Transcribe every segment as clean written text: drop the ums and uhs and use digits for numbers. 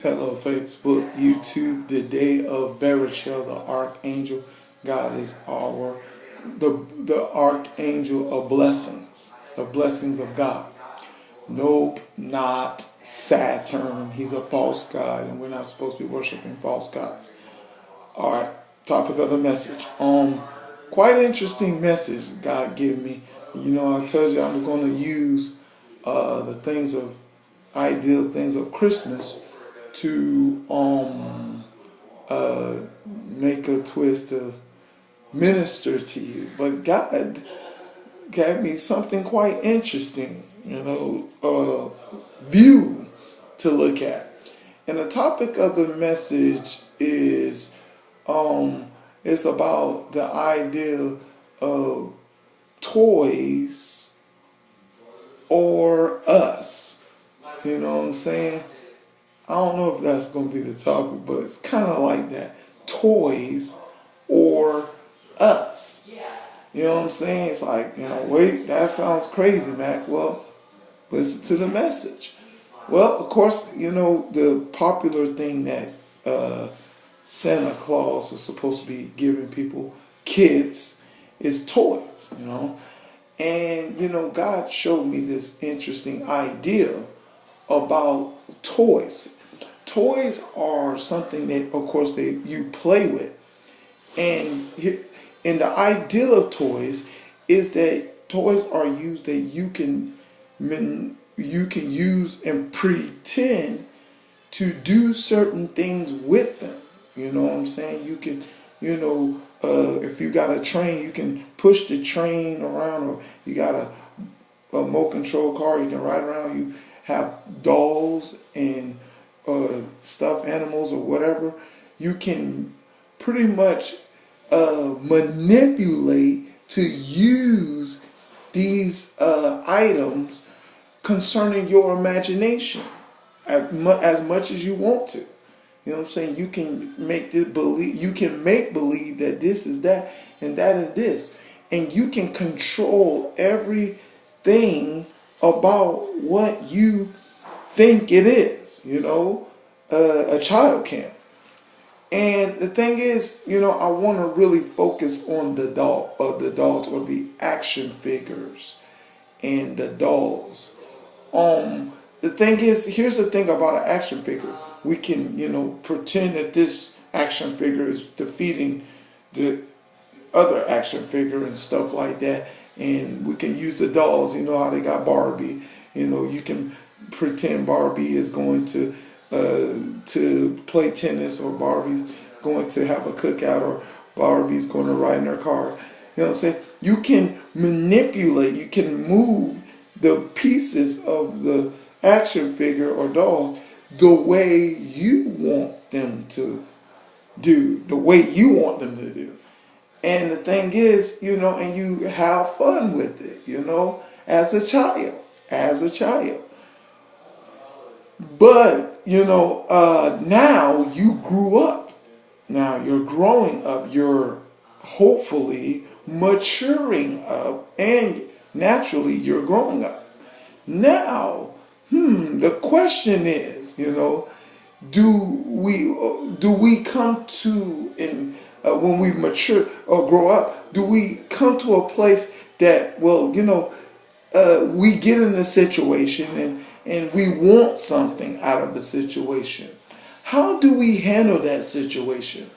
Hello, Facebook, YouTube. The day of Berachel, the archangel. God is the archangel of blessings, the blessings of God. Nope, not Saturn. He's a false god, and we're not supposed to be worshiping false gods. All right, topic of the message. Quite interesting message God gave me. You know, I told you I'm going to use the ideal things of Christmas to make a twist to minister to you. But God gave me something quite interesting, view to look at. And the topic of the message is it's about the idea of toys or us. You know what I'm saying? I don't know if that's going to be the topic, but it's kind of like that. Toys or us. You know what I'm saying? It's like, wait, that sounds crazy, Mac. Well, listen to the message. Well, of course, the popular thing that Santa Claus is supposed to be giving kids, is toys, And, God showed me this interesting idea about toys. Toys are something that, of course, you play with. And the ideal of toys is that toys are used that you can use and pretend to do certain things with them. You know what I'm saying? You can, if you got a train, you can push the train around, or you got a remote control car, you can ride around. You have dolls and stuffed animals or whatever. You can pretty much manipulate to use these items concerning your imagination as much as you want to. You know what I'm saying? You can make believe that this is that and that is this. And you can control everything about what you think it is, a child can. And the thing is, I want to really focus on the dolls or the action figures and the dolls. The thing is, here's the thing about an action figure. We can, pretend that this action figure is defeating the other action figure and stuff like that. And we can use the dolls, how they got Barbie. You can pretend Barbie is going to play tennis, or Barbie's going to have a cookout, or Barbie's going to ride in her car. You know what I'm saying? You can manipulate, you can move the pieces of the action figure or doll the way you want them to do, the way you want them to do. And the thing is, and you have fun with it, as a child. But, now you grew up. Now you're growing up. You're hopefully maturing up, and naturally you're growing up. Now, the question is, do we come to, when we mature or grow up, do we come to a place that, we get in a situation and we want something out of the situation? How do we handle that situation?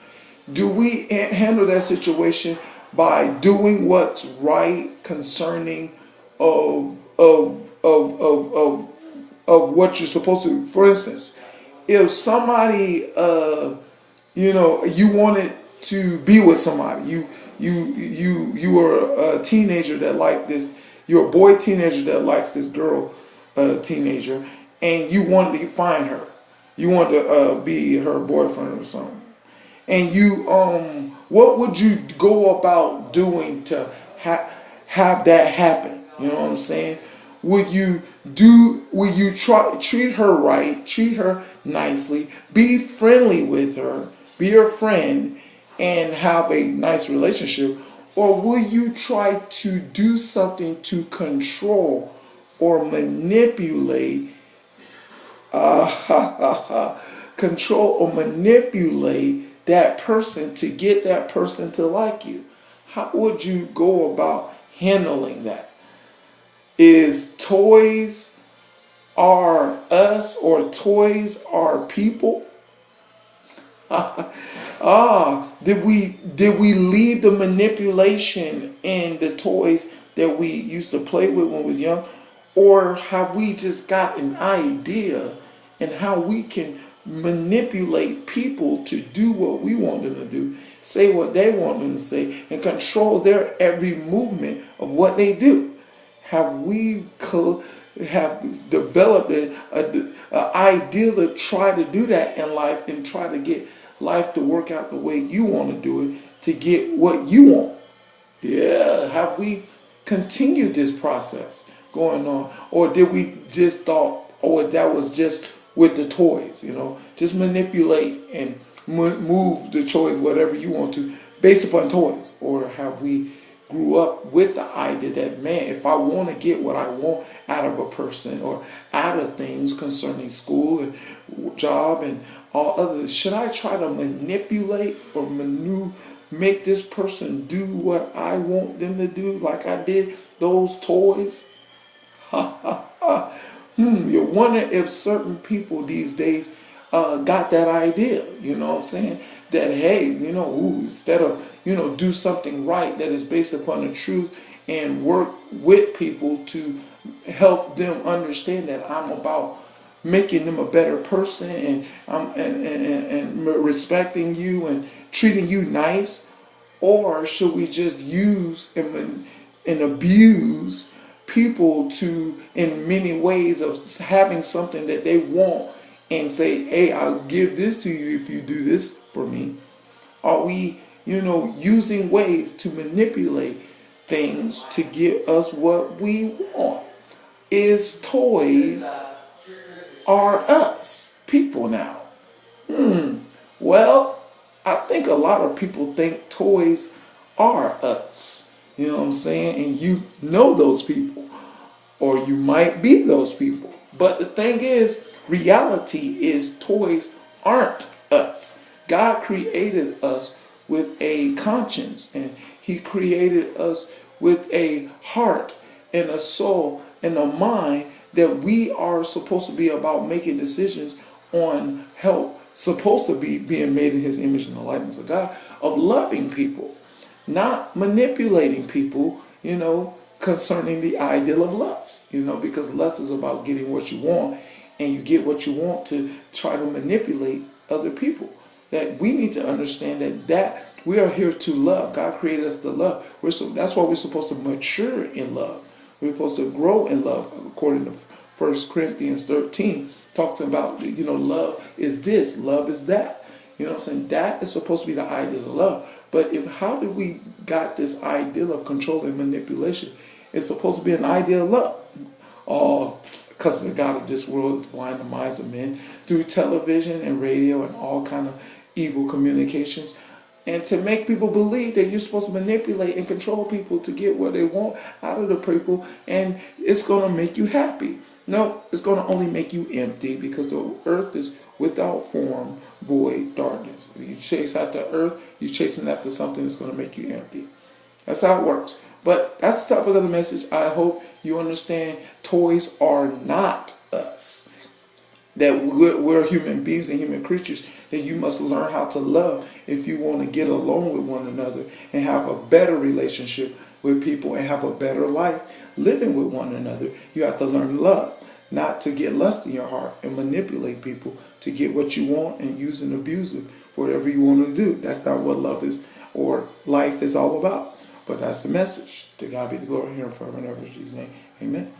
Do we handle that situation by doing what's right concerning of what you're supposed to? For instance, if somebody, you wanted to be with somebody, you were a teenager that liked this. You're a boy teenager that likes this girl teenager, and you wanted to find her. You want to be her boyfriend or something. And what would you go about doing to have that happen? You know what I'm saying? Would you treat her right, treat her nicely, be friendly with her, be her friend, and have a nice relationship? Or will you try to do something to control or manipulate control or manipulate that person to get that person to like you? How would you go about handling that? Is toys are us or toys are people? Did we leave the manipulation in the toys that we used to play with when we was young? Or have we just got an idea in how we can manipulate people to do what we want them to do, say what they want them to say, and control their every movement of what they do? Have we have developed an ideal to try to do that in life and try to get life to work out the way you want to do it to get what you want? Yeah, have we continued this process going on? Or did we just thought, oh, that was just with the toys, just manipulate and move the toys whatever you want to based upon toys? Or have we grew up with the idea that, man, if I want to get what I want out of a person or out of things concerning school and job and all others, should I try to manipulate or make this person do what I want them to do like I did those toys? You wonder if certain people these days got that idea, you know what I'm saying? That, hey, instead of, do something right that is based upon the truth and work with people to help them understand that I'm about making them a better person and respecting you and treating you nice? Or should we just use and abuse people to in many ways of having something that they want and say, hey, I'll give this to you if you do this for me? Are we, using ways to manipulate things to get us what we want? Is toys are us people now? Well, I think a lot of people think toys are us. You know what I'm saying? And you know those people, or you might be those people. But the thing is, reality is toys aren't us. God created us with a conscience, and He created us with a heart and a soul and a mind that we are supposed to be about making decisions on help, supposed to be being made in His image and the likeness of God, of loving people, not manipulating people, concerning the ideal of lust, because lust is about getting what you want, and you get what you want to try to manipulate other people. That we need to understand that we are here to love. God created us to love. That's why we're supposed to mature in love. We're supposed to grow in love, according to 1 Corinthians 13. Talks about, love is this, love is that. You know what I'm saying? That is supposed to be the ideas of love. But how did we got this ideal of control and manipulation? It's supposed to be an ideal of love. Oh, because the God of this world is blind the minds of men through television and radio and all kind of evil communications. And to make people believe that you're supposed to manipulate and control people to get what they want out of the people, and it's going to make you happy. No, it's going to only make you empty, because the earth is without form, void, darkness. If you chase after earth, you're chasing after something that's going to make you empty. That's how it works. But that's the topic of the message. I hope you understand toys are not us. That we're human beings and human creatures, that you must learn how to love if you want to get along with one another and have a better relationship with people and have a better life living with one another. You have to learn love, not to get lust in your heart and manipulate people to get what you want and use and abuse them for whatever you want to do. That's not what love is or life is all about. But that's the message. To God be the glory here and forever and ever in Jesus' name. Amen.